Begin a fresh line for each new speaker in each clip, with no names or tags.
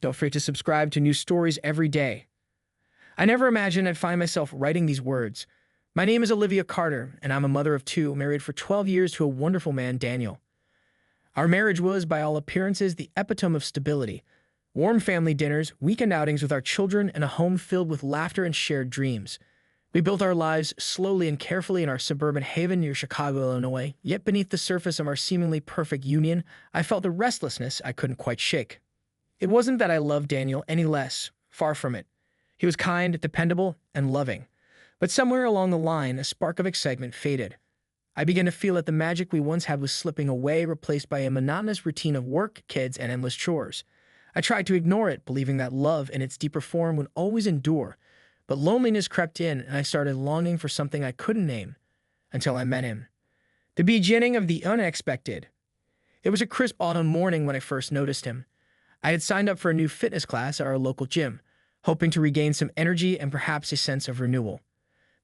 Don't forget to subscribe to new stories every day. I never imagined I'd find myself writing these words. My name is Olivia Carter, and I'm a mother of two, married for 12 years to a wonderful man, Daniel. Our marriage was, by all appearances, the epitome of stability. Warm family dinners, weekend outings with our children, and a home filled with laughter and shared dreams. We built our lives slowly and carefully in our suburban haven near Chicago, Illinois, yet beneath the surface of our seemingly perfect union, I felt a restlessness I couldn't quite shake. It wasn't that I loved Daniel any less, far from it. He was kind, dependable, and loving. But somewhere along the line, a spark of excitement faded. I began to feel that the magic we once had was slipping away, replaced by a monotonous routine of work, kids, and endless chores. I tried to ignore it, believing that love in its deeper form would always endure. But loneliness crept in, and I started longing for something I couldn't name, until I met him. The beginning of the unexpected. It was a crisp autumn morning when I first noticed him. I had signed up for a new fitness class at our local gym, hoping to regain some energy and perhaps a sense of renewal.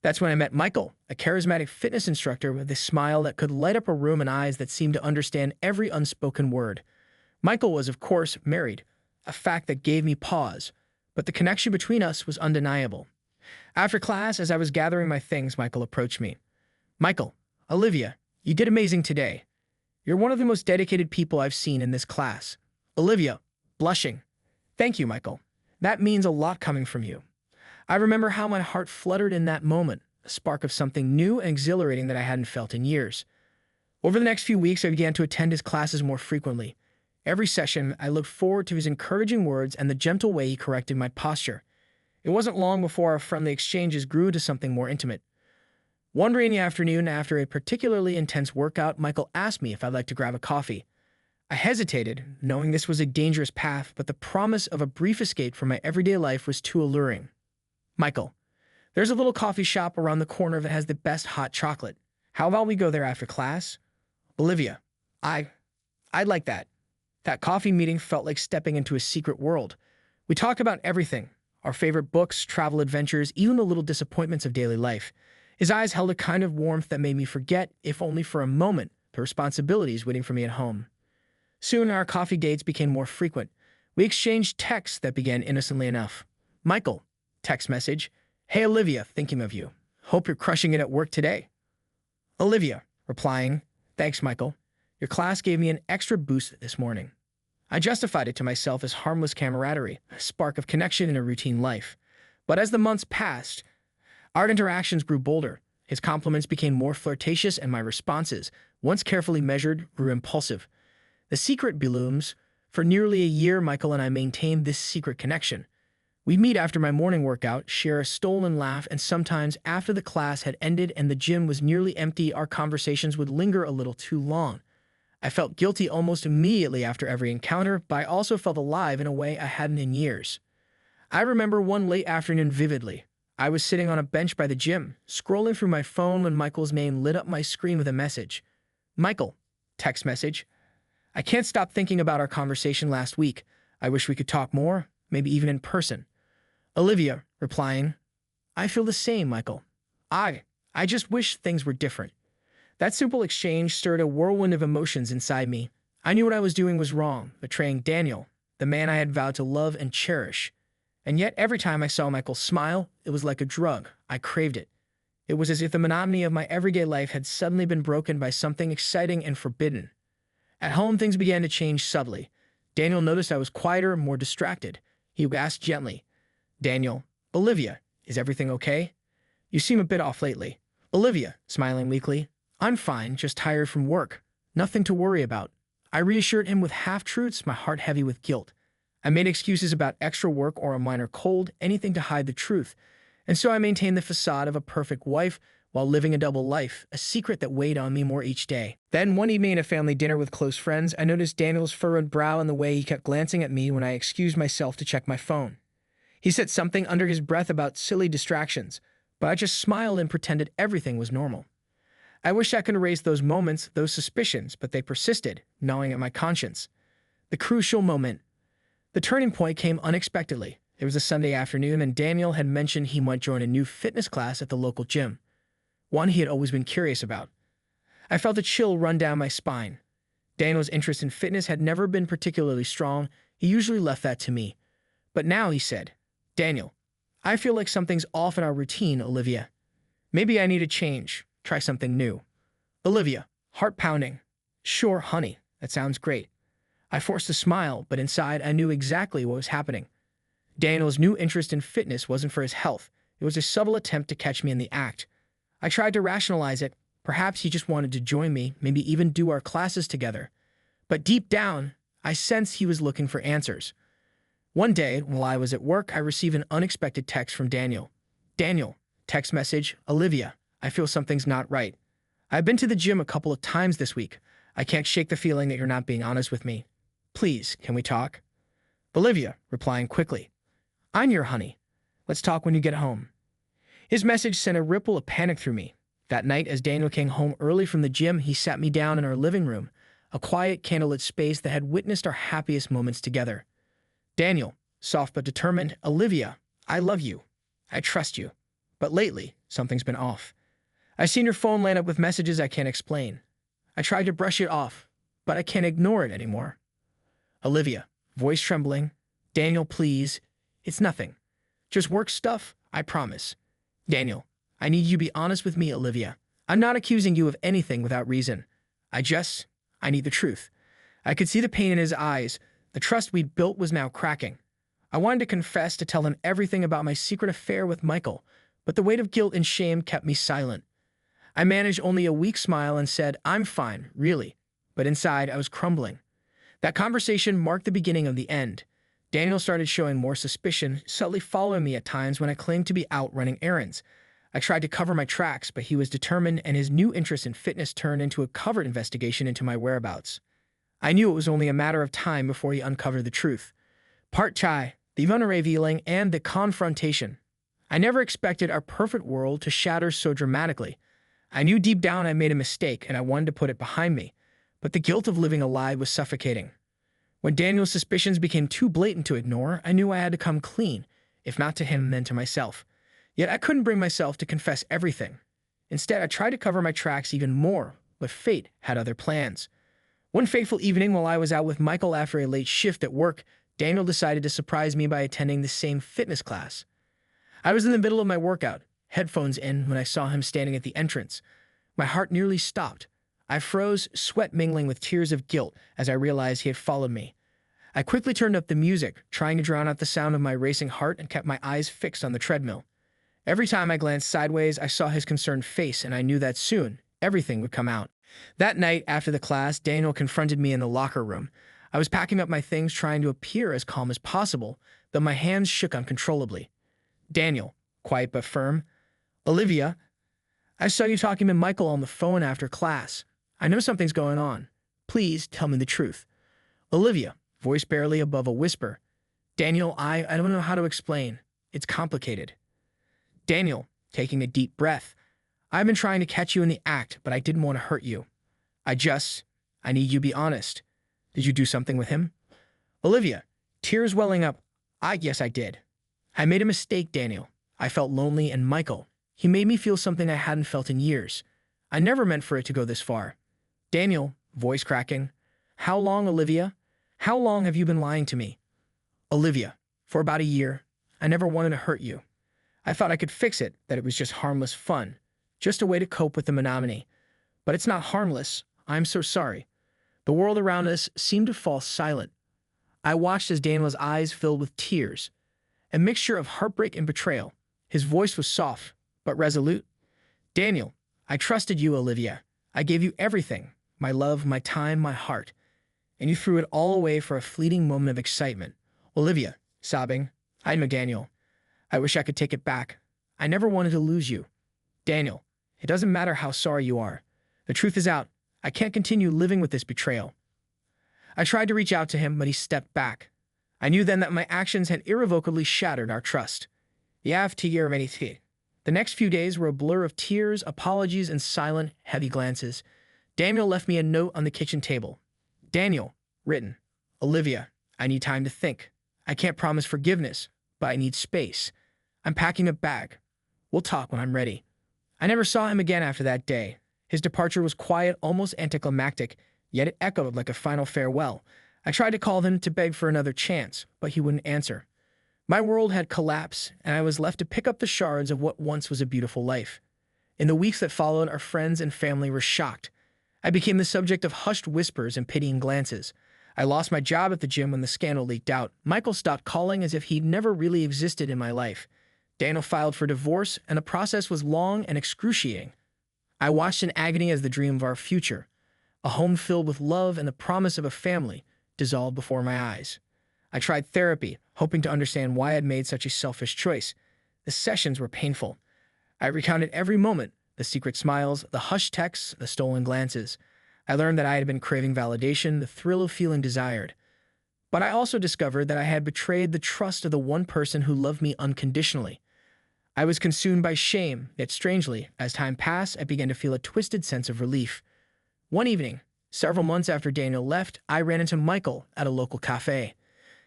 That's when I met Michael, a charismatic fitness instructor with a smile that could light up a room and eyes that seemed to understand every unspoken word. Michael was, of course, married, a fact that gave me pause, but the connection between us was undeniable. After class, as I was gathering my things, Michael approached me. "Michael, Olivia, you did amazing today. You're one of the most dedicated people I've seen in this class." Olivia, blushing. "Thank you, Michael. That means a lot coming from you." I remember how my heart fluttered in that moment, a spark of something new and exhilarating that I hadn't felt in years. Over the next few weeks, I began to attend his classes more frequently. Every session, I looked forward to his encouraging words and the gentle way he corrected my posture. It wasn't long before our friendly exchanges grew into something more intimate. One rainy afternoon, after a particularly intense workout, Michael asked me if I'd like to grab a coffee. I hesitated, knowing this was a dangerous path, but the promise of a brief escape from my everyday life was too alluring. "Michael, there's a little coffee shop around the corner that has the best hot chocolate. How about we go there after class?" "Olivia, I'd like that." That coffee meeting felt like stepping into a secret world. We talked about everything, our favorite books, travel adventures, even the little disappointments of daily life. His eyes held a kind of warmth that made me forget, if only for a moment, the responsibilities waiting for me at home. Soon our coffee dates became more frequent. We exchanged texts that began innocently enough. "Michael," text message, "Hey Olivia, thinking of you. Hope you're crushing it at work today." Olivia, replying, "Thanks, Michael. Your class gave me an extra boost this morning." I justified it to myself as harmless camaraderie, a spark of connection in a routine life. But as the months passed, our interactions grew bolder. His compliments became more flirtatious, and my responses, once carefully measured, grew impulsive. The secret blooms. For nearly a year, Michael and I maintained this secret connection. We'd meet after my morning workout, share a stolen laugh, and sometimes after the class had ended and the gym was nearly empty, our conversations would linger a little too long. I felt guilty almost immediately after every encounter, but I also felt alive in a way I hadn't in years. I remember one late afternoon vividly. I was sitting on a bench by the gym, scrolling through my phone when Michael's name lit up my screen with a message. "Michael," text message, "I can't stop thinking about our conversation last week. I wish we could talk more, maybe even in person." Olivia, replying, "I feel the same, Michael. I just wish things were different." That simple exchange stirred a whirlwind of emotions inside me. I knew what I was doing was wrong, betraying Daniel, the man I had vowed to love and cherish. And yet every time I saw Michael smile, it was like a drug. I craved it. It was as if the monotony of my everyday life had suddenly been broken by something exciting and forbidden. At home, things began to change subtly. Daniel noticed I was quieter and more distracted. He asked gently, "Daniel, Olivia, is everything okay? You seem a bit off lately." Olivia, smiling weakly, "I'm fine, just tired from work. Nothing to worry about." I reassured him with half-truths, my heart heavy with guilt. I made excuses about extra work or a minor cold, anything to hide the truth. And so I maintained the facade of a perfect wife while living a double life, a secret that weighed on me more each day. Then one evening at a family dinner with close friends, I noticed Daniel's furrowed brow and the way he kept glancing at me when I excused myself to check my phone. He said something under his breath about silly distractions, but I just smiled and pretended everything was normal. I wish I could erase those moments, those suspicions, but they persisted, gnawing at my conscience. The crucial moment. The turning point came unexpectedly. It was a Sunday afternoon, and Daniel had mentioned he might join a new fitness class at the local gym, one he had always been curious about. I felt a chill run down my spine. Daniel's interest in fitness had never been particularly strong. He usually left that to me. But now he said, Daniel, I feel like something's off in our routine, Olivia. Maybe I need a change, try something new. Olivia, heart pounding. Sure, honey, that sounds great. I forced a smile, but inside I knew exactly what was happening. Daniel's new interest in fitness wasn't for his health. It was a subtle attempt to catch me in the act. I tried to rationalize it. Perhaps he just wanted to join me, maybe even do our classes together. But deep down, I sensed he was looking for answers. One day, while I was at work, I received an unexpected text from Daniel. Daniel, text message, Olivia, I feel something's not right. I've been to the gym a couple of times this week. I can't shake the feeling that you're not being honest with me. Please, can we talk? Olivia, replying quickly. I'm your honey. Let's talk when you get home. His message sent a ripple of panic through me. That night, as Daniel came home early from the gym, he sat me down in our living room, a quiet, candlelit space that had witnessed our happiest moments together. Daniel, soft but determined, Olivia, I love you. I trust you. But lately, something's been off. I've seen your phone light up with messages I can't explain. I tried to brush it off, but I can't ignore it anymore. Olivia, voice trembling, Daniel, please. It's nothing. Just work stuff, I promise. Daniel, I need you to be honest with me, Olivia. I'm not accusing you of anything without reason. I need the truth. I could see the pain in his eyes. The trust we'd built was now cracking. I wanted to confess, to tell him everything about my secret affair with Michael, but the weight of guilt and shame kept me silent. I managed only a weak smile and said, I'm fine, really. But inside, I was crumbling. That conversation marked the beginning of the end. Daniel started showing more suspicion, subtly following me at times when I claimed to be out running errands. I tried to cover my tracks, but he was determined, and his new interest in fitness turned into a covert investigation into my whereabouts. I knew it was only a matter of time before he uncovered the truth. Part chai, the unrevealing, and the confrontation. I never expected our perfect world to shatter so dramatically. I knew deep down I made a mistake, and I wanted to put it behind me. But the guilt of living a lie was suffocating. When Daniel's suspicions became too blatant to ignore, I knew I had to come clean, if not to him, then to myself. Yet I couldn't bring myself to confess everything. Instead, I tried to cover my tracks even more, but fate had other plans. One fateful evening, while I was out with Michael after a late shift at work, Daniel decided to surprise me by attending the same fitness class. I was in the middle of my workout, headphones in, when I saw him standing at the entrance. My heart nearly stopped. I froze, sweat mingling with tears of guilt as I realized he had followed me. I quickly turned up the music, trying to drown out the sound of my racing heart, and kept my eyes fixed on the treadmill. Every time I glanced sideways, I saw his concerned face, and I knew that soon everything would come out. That night, after the class, Daniel confronted me in the locker room. I was packing up my things, trying to appear as calm as possible, though my hands shook uncontrollably. Daniel, quiet but firm. Olivia, I saw you talking to Michael on the phone after class. I know something's going on. Please tell me the truth. Olivia, voice barely above a whisper. Daniel, I don't know how to explain. It's complicated. Daniel, taking a deep breath. I've been trying to catch you in the act, but I didn't want to hurt you. I need you to be honest. Did you do something with him? Olivia, tears welling up. Yes, I did. I made a mistake, Daniel. I felt lonely, and Michael, he made me feel something I hadn't felt in years. I never meant for it to go this far. Daniel, voice cracking. How long, Olivia? How long have you been lying to me? Olivia, for about a year. I never wanted to hurt you. I thought I could fix it, that it was just harmless fun, just a way to cope with the monotony. But it's not harmless. I'm so sorry. The world around us seemed to fall silent. I watched as Daniel's eyes filled with tears, a mixture of heartbreak and betrayal. His voice was soft, but resolute. Daniel, I trusted you, Olivia. I gave you everything, my love, my time, my heart. And you threw it all away for a fleeting moment of excitement. Olivia, sobbing, I know, Daniel. I wish I could take it back. I never wanted to lose you. Daniel, it doesn't matter how sorry you are. The truth is out. I can't continue living with this betrayal. I tried to reach out to him, but he stepped back. I knew then that my actions had irrevocably shattered our trust. The next few days were a blur of tears, apologies, and silent, heavy glances. Daniel left me a note on the kitchen table. Daniel, written. Olivia, I need time to think. I can't promise forgiveness, but I need space. I'm packing a bag. We'll talk when I'm ready. I never saw him again after that day. His departure was quiet, almost anticlimactic, yet it echoed like a final farewell. I tried to call him to beg for another chance, but he wouldn't answer. My world had collapsed, and I was left to pick up the shards of what once was a beautiful life. In the weeks that followed, our friends and family were shocked. I became the subject of hushed whispers and pitying glances. I lost my job at the gym when the scandal leaked out. Michael stopped calling as if he'd never really existed in my life. Daniel filed for divorce, and the process was long and excruciating. I watched in agony as the dream of our future, a home filled with love and the promise of a family, dissolved before my eyes. I tried therapy, hoping to understand why I'd made such a selfish choice. The sessions were painful. I recounted every moment, the secret smiles, the hushed texts, the stolen glances. I learned that I had been craving validation, the thrill of feeling desired. But I also discovered that I had betrayed the trust of the one person who loved me unconditionally. I was consumed by shame, yet strangely, as time passed, I began to feel a twisted sense of relief. One evening, several months after Daniel left, I ran into Michael at a local cafe.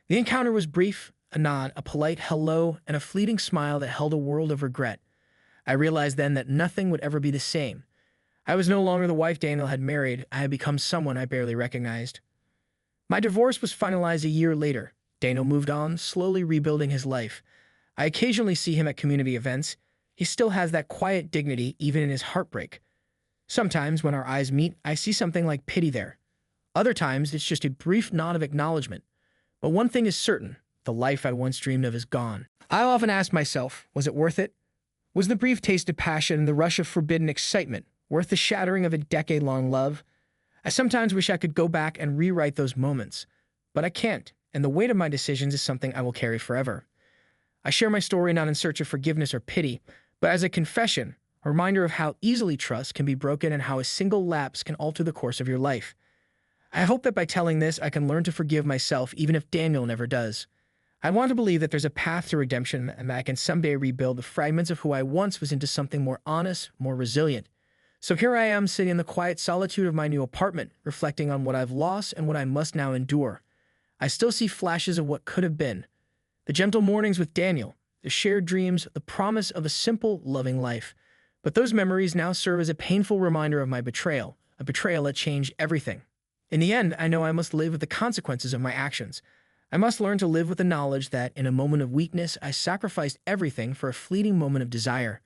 The encounter was brief, a nod, a polite hello, and a fleeting smile that held a world of regret. I realized then that nothing would ever be the same. I was no longer the wife Daniel had married. I had become someone I barely recognized. My divorce was finalized a year later. Daniel moved on, slowly rebuilding his life. I occasionally see him at community events. He still has that quiet dignity even in his heartbreak. Sometimes, when our eyes meet, I see something like pity there. Other times, it's just a brief nod of acknowledgement. But one thing is certain, the life I once dreamed of is gone. I often ask myself, was it worth it? Was the brief taste of passion and the rush of forbidden excitement worth the shattering of a decade-long love? I sometimes wish I could go back and rewrite those moments, but I can't, and the weight of my decisions is something I will carry forever. I share my story not in search of forgiveness or pity, but as a confession, a reminder of how easily trust can be broken and how a single lapse can alter the course of your life. I hope that by telling this, I can learn to forgive myself even if Daniel never does. I want to believe that there's a path to redemption and that I can someday rebuild the fragments of who I once was into something more honest, more resilient. So here I am sitting in the quiet solitude of my new apartment, reflecting on what I've lost and what I must now endure. I still see flashes of what could have been. The gentle mornings with Daniel, the shared dreams, the promise of a simple, loving life. But those memories now serve as a painful reminder of my betrayal, a betrayal that changed everything. In the end, I know I must live with the consequences of my actions. I must learn to live with the knowledge that, in a moment of weakness, I sacrificed everything for a fleeting moment of desire.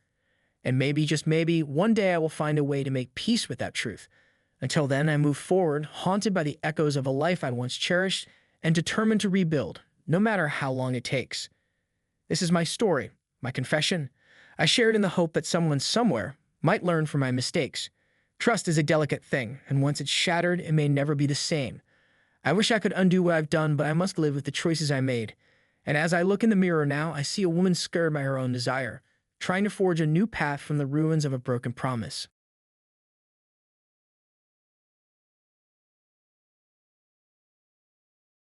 And maybe, just maybe, one day I will find a way to make peace with that truth. Until then, I move forward, haunted by the echoes of a life I'd once cherished, and determined to rebuild, no matter how long it takes. This is my story, my confession. I share it in the hope that someone somewhere might learn from my mistakes. Trust is a delicate thing, and once it's shattered, it may never be the same. I wish I could undo what I've done, but I must live with the choices I made. And as I look in the mirror now, I see a woman scared by her own desire, trying to forge a new path from the ruins of a broken promise.